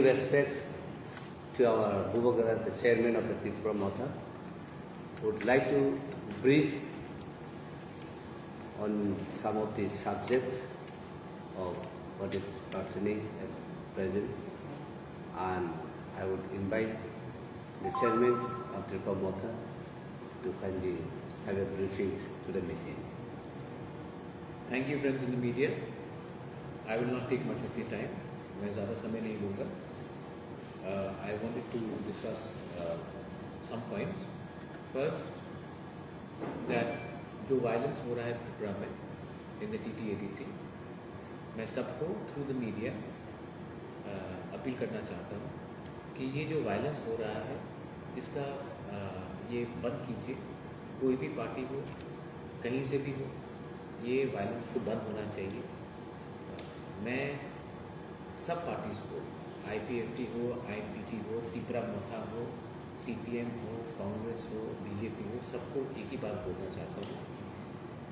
due respect to our Bubakar, the chairman of the Tripura Motha, would like to brief on some of the subjects of what is pertaining at present, and I would invite the chairman of Tripura Motha to kindly have a briefing to the meeting. Thank you, friends in the media. I will not take much of your time. मैं ज़्यादा समय नहीं लूँगा. I wanted to discuss some points. First, that जो violence हो रहा है त्रिपुरा में in the TTADC, मैं सबको through the media अपील करना चाहता हूँ कि ये जो violence हो रहा है इसका ये बंद कीजिए. कोई भी पार्टी हो, कहीं से भी हो, ये वायलेंस को बंद होना चाहिए. मैं सब पार्टीज़ को, IPFT हो, IPT हो, त्रिपुरा मोथा हो, CPM हो, कांग्रेस हो, BJP हो, सबको एक ही बात बोलना चाहता हूँ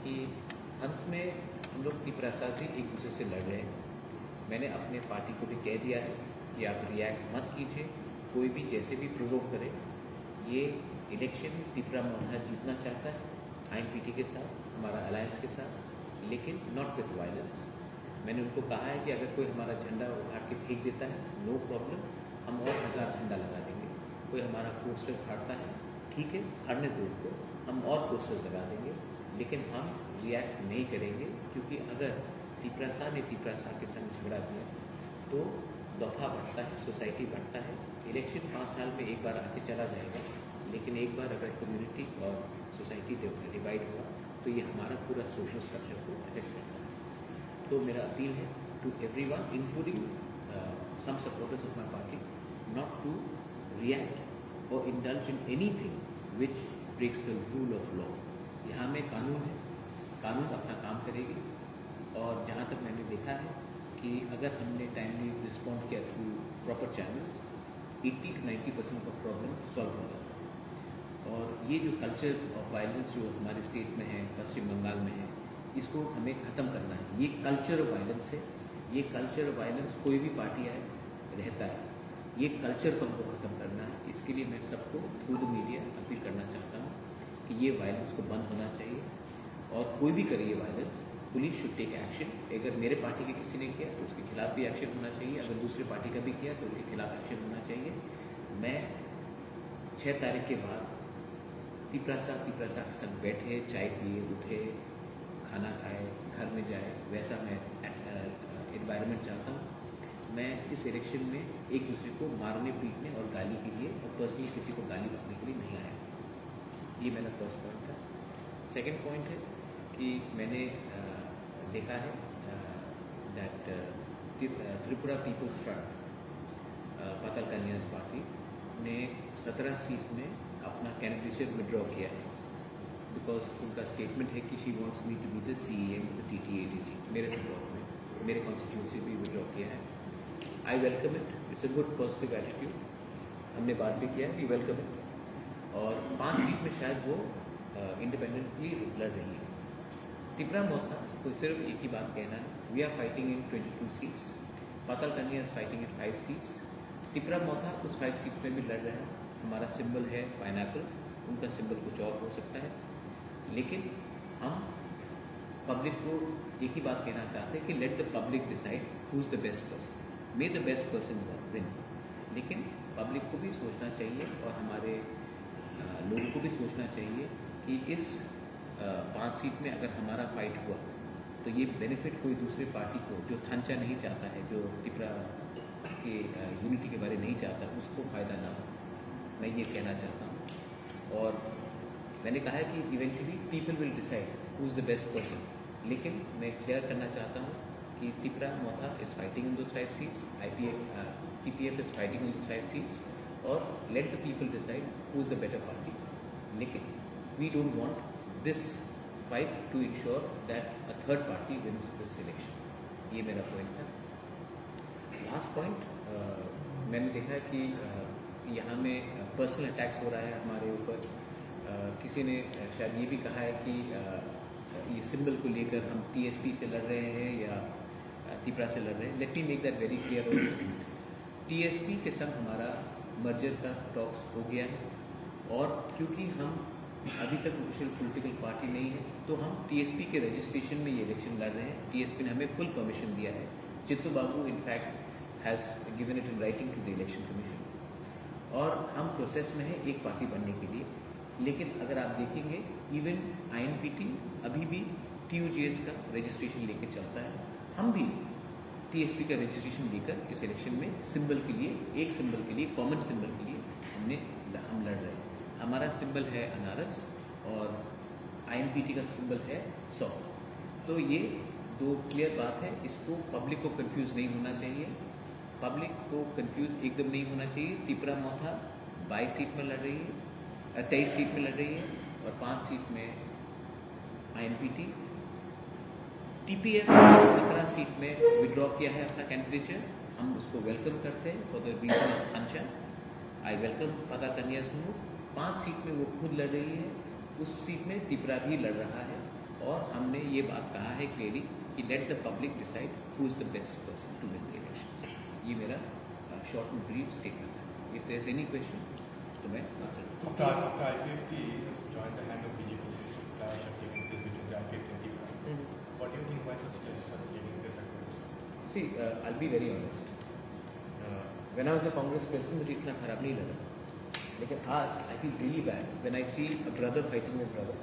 कि अंत में हम लोग त्रिपुरा से एक दूसरे से लड़ रहे हैं. मैंने अपने पार्टी को भी कह दिया है कि आप रिएक्ट मत कीजिए. कोई भी जैसे भी प्रोवोक करे. ये इलेक्शन त्रिपुरा मोथा जीतना चाहता है IPT के साथ, हमारा अलायंस के साथ, लेकिन नॉट विद वायलेंस. मैंने उनको कहा है कि अगर कोई हमारा झंडा उठा के फेंक देता है, नो प्रॉब्लम, हम और 1000 झंडा लगा देंगे. कोई हमारा पोस्टर फाड़ता है, ठीक है, फाड़ने दो उनको, हम और पोस्टर्स लगा देंगे, लेकिन हम रिएक्ट नहीं करेंगे. क्योंकि अगर त्रिपुरा ने त्रिपुरा के संग झगड़ा किया तो दफा बढ़ता है, सोसाइटी बढ़ता है. इलेक्शन 5 साल में एक बार आके चला जाएगा, लेकिन एक बार अगर कम्युनिटी और सोसाइटी डिवाइड हुआ तो ये हमारा पूरा सोशल स्ट्रक्चर को अफेक्ट करता है. तो मेरा अपील है to everyone, including some supporters of my party, not to react और indulge in anything which breaks the rule of law. यहाँ में कानून है, कानून अपना काम करेगी. और जहाँ तक मैंने देखा है कि अगर हमने टाइमली रिस्पॉन्ड किया through proper channels, 80 to 90% of problem solve हो जाता है. और ये जो कल्चर ऑफ वायलेंस जो हमारे स्टेट में है, पश्चिम बंगाल में है, इसको हमें ख़त्म करना है. ये कल्चर ऑफ वायलेंस है. ये कल्चर ऑफ वायलेंस कोई भी पार्टी आए रहता है. ये कल्चर को हमको ख़त्म करना है. इसके लिए मैं सबको थ्रू द मीडिया अपील करना चाहता हूँ कि ये वायलेंस को बंद होना चाहिए. और कोई भी करे ये violence, police should take action. अगर मेरे पार्टी के किसी ने किया तो उसके खिलाफ भी एक्शन होना चाहिए. अगर दूसरे पार्टी का भी किया तो उसके खिलाफ एक्शन होना चाहिए. मैं 6 तारीख के बाद त्रिपुरा के संग बैठे, चाय पिए, उठे, खाना खाए, घर में जाए, वैसा मैं एनवायरनमेंट चाहता हूँ. मैं इस इलेक्शन में एक दूसरे को मारने, पीटने और गाली के लिए और पर्सनली किसी को गाली बकने के लिए नहीं आया. ये मेरा फर्स्ट पॉइंट था. सेकंड पॉइंट है कि मैंने देखा है that Tripura people's front, Patal Kanya's party ने 17 सीट में अपना कैंडिडेटशिप विड्रॉ किया है. बिकॉज उनका स्टेटमेंट है कि she wants me to be the CEM of the TTADC. मेरे सपोर्ट में, मेरे कॉन्स्टिट्यूंसी भी विड्रॉ किया है. I welcome it. It's a good positive attitude. हमने बात भी किया है, वी वेलकम इट. और 5 सीट में शायद वो इंडिपेंडेंटली लड़ रही है. त्रिपुरा मोथा को सिर्फ एक ही बात कहना है, we are fighting in 22 seats. Patal Kanya is fighting in 5 seats. Tripura Motha कुछ 5 सीट्स में भी लड़ रहे हैं. हमारा सिंबल है पाइनएप्पल, उनका सिंबल कुछ और हो सकता है. लेकिन हम पब्लिक को एक ही बात कहना चाहते हैं कि let the public decide who is the best person. May the best person win. लेकिन पब्लिक को भी सोचना चाहिए और हमारे लोगों को भी सोचना चाहिए कि इस 5 सीट में अगर हमारा फाइट हुआ तो ये बेनिफिट कोई दूसरे पार्टी को, जो थांचा नहीं चाहता है, जो त्रिपुरा के यूनिटी के बारे में नहीं चाहता, उसको फ़ायदा ना हो. मैं ये कहना चाहता हूँ. और मैंने कहा है कि eventually people will decide who is the best person. लेकिन मैं क्लियर करना चाहता हूँ कि Tripura Motha is fighting in those 5 seats, TPF is fighting in those 5 seats. और let the people decide who is the better party. लेकिन we don't want this fight to ensure that a third party wins this election. ये मेरा point था. Last point, मैंने देखा है कि यहाँ में पर्सनल अटैक्स हो रहा है हमारे ऊपर. किसी ने शायद ये भी कहा है कि ये सिंबल को लेकर हम TSP से लड़ रहे हैं या त्रिपुरा से लड़ रहे हैं. Let me make that very clear. TSP के संग हमारा मर्जर का टॉक्स हो गया है, और क्योंकि हम अभी तक ऑफिशियल पॉलिटिकल पार्टी नहीं है तो हम टीएसपी के रजिस्ट्रेशन में ये इलेक्शन लड़ रहे हैं। टीएसपी ने हमें फुल परमिशन दिया है। Chittu Babu in fact has given it in writing to the election commission, और हम प्रोसेस में है एक पार्टी बनने के लिए। लेकिन अगर आप देखेंगे इवन आईएनपीटी अभी भी टीयूजीएस का रजिस्ट्रेशन लेके चलता है। हम भी टीएसपी का रजिस्ट्रेशन लेकर इस इलेक्शन में सिंबल के लिए, एक सिंबल के लिए, कॉमन सिंबल के लिए हम लड़ रहे हैं। हमारा सिंबल है अनारस और आईएनपीटी का सिंबल है 100। तो ये दो क्लियर बात है, इसको पब्लिक को कंफ्यूज नहीं होना चाहिए। पब्लिक को कंफ्यूज एकदम नहीं होना चाहिए। तिपरा मोथा 22 सीट में लड़ रही है, 23 सीट में लड़ रही है, और 5 सीट में आईएनपीटी। टीपीएफ 17 सीट में विड्रॉ किया है अपना कैंडिडेचर। हम उसको वेलकम करते हैं फॉर द रीजन ऑफ खांचा। आई वेलकम पता कन्या समूह। 5 सीट में वो खुद लड़ रही है, उस सीट में तिपरा भी लड़ रहा है, और हमने ये बात कहा है क्लियरली कि let the public decide who is the best person to win the election. ये मेरा शॉर्ट एंड ब्रीफ स्टेटमेंट है। If there is any question तो मैं answer After IPFT joined the hand of BJP clash of taking this between the IPFT and Tipra, what do you think why such clashes are taking place across? See, I'll be very honest. When I was a Congress president, मुझे इतना खराब नहीं लगा, लेकिन आज I feel really bad when I see a brother fighting with brother,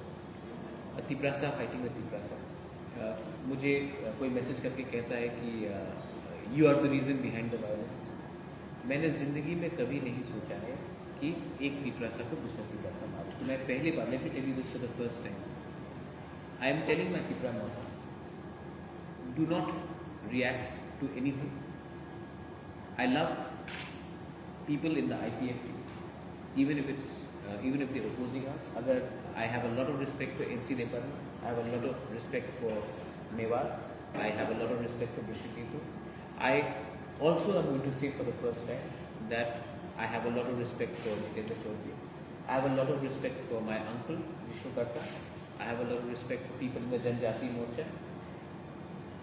a Tiprasa fighting with Tiprasa. मुझे कोई message करके कहता है कि you are the reason behind the violence. मैंने ज़िंदगी में कभी नहीं सोचा है कि एक तिपरासा को दूसरा तिपरासा मारो। मैं पहली बार, let me tell you this for the first time, I am telling my Tipra Motha, do not react to anything. I love people in the IPFT, even if they're opposing us. Agar I have a lot of respect for NC Department, I have a lot of respect for Mewar, I have a lot of respect for British people. I also am going to say for the first time that I have a lot of respect for Jitendra Chaudhary. I have a lot of respect for my uncle Vishnu Karta. I have a lot of respect for people in the Janjati Morcha.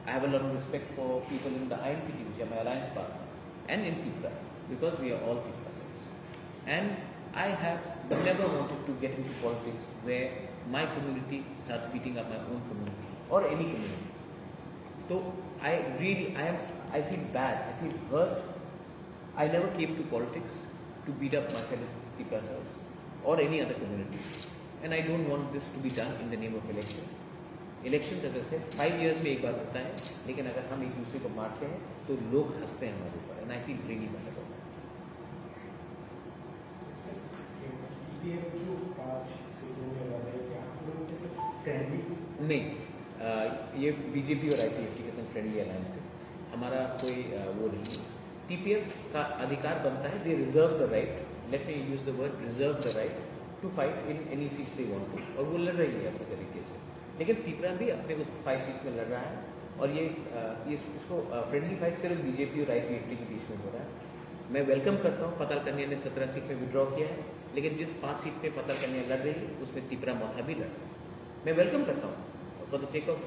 I have a lot of respect for people in the INPT, which are my alliance partner, and in Tipra, because we are all Tiprasas. And I have never wanted to get into politics where my community starts beating up my own community or any community. So I feel bad, I feel hurt. I never came to politics to beat up my fellow Tiprasas or any other community, and I don't want this to be done in the name of election. Election जैसे से 5 years में एक बार होता है, लेकिन अगर हम एक दूसरे को मारते हैं तो लोग हंसते हैं हमारे ऊपर, and I feel really bad about that. नहीं, ये बीजेपी और IPFT के साथ फ्रेंडली अलायंस है, हमारा कोई वो नहीं है। टीपीएफ का अधिकार बनता है, they reserve the right, let me use the word reserve the right to fight in any seats they want to, और वो लड़ रही है अपने तरीके से। लेकिन तिपरा भी अपने उस 5 सीट्स में लड़ रहा है, और ये इसको फ्रेंडली फाइट सिर्फ बीजेपी और IPFT के बीच में हो रहा है। मैं वेलकम करता हूँ, पताल कन्या ने 17 सीट में विड्रॉ किया है, लेकिन जिस 5 सीट पे पताल कन्या लड़ रही है उसमें तिपरा मोथा भी लड़ रहा है। मैं वेलकम करता हूँ, फॉर द सेक ऑफ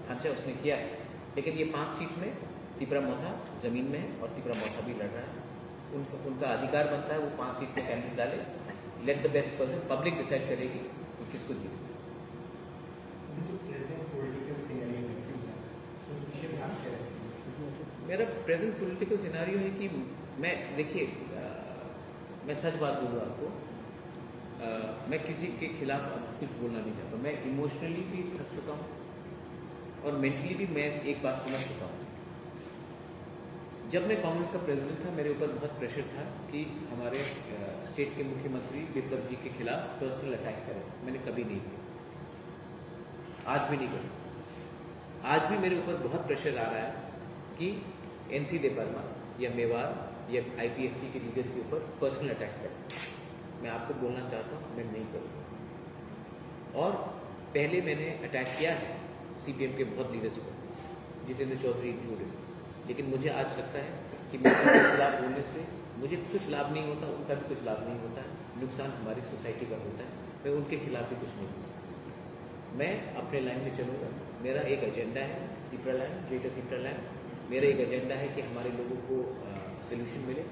खांचा उसने किया है, लेकिन ये 5 सीट में तिपरा मोथा जमीन में है और तिपरा मोथा भी लड़ रहा है। उनका अधिकार बनता है वो 5 सीट पे कैंडिडेट डाले, let the best person, public decide करेगी कि किसको जीते। मेरा प्रेजेंट पॉलिटिकल सिनारियो है कि मैं, देखिए मैं सच बात बोलूँ आपको, मैं किसी के खिलाफ अब कुछ बोलना नहीं चाहता। मैं इमोशनली भी थक चुका हूँ और मेंटली भी मैं एक बात समझ चुका हूँ। जब मैं कांग्रेस का प्रेसिडेंट था, मेरे ऊपर बहुत प्रेशर था कि हमारे स्टेट के मुख्यमंत्री बिप्लब जी के खिलाफ पर्सनल अटैक करें। मैंने कभी नहीं किया, आज भी नहीं किया। आज भी मेरे ऊपर बहुत प्रेशर आ रहा है कि NC देपरमा या मेवाड़ या IPFT के लीडर्स के ऊपर पर्सनल अटैक्स करें। मैं आपको बोलना चाहता हूँ, मैं नहीं करूँगा। और पहले मैंने अटैक किया है CPM के बहुत लीडर्स को, जितेंद्र चौधरी इंक्लूडेड, लेकिन मुझे आज लगता है कि मेरे खिलाफ बोलने से मुझे कुछ लाभ नहीं होता, उनका भी कुछ लाभ नहीं होता है, नुकसान हमारी सोसाइटी का होता है। मैं उनके खिलाफ भी कुछ नहीं होता, मैं अपने लाइन में चलूँगा। मेरा एक एजेंडा है, Tipra land, greater Tipra land. मेरा एक एजेंडा है कि हमारे लोगों को सोल्यूशन मिले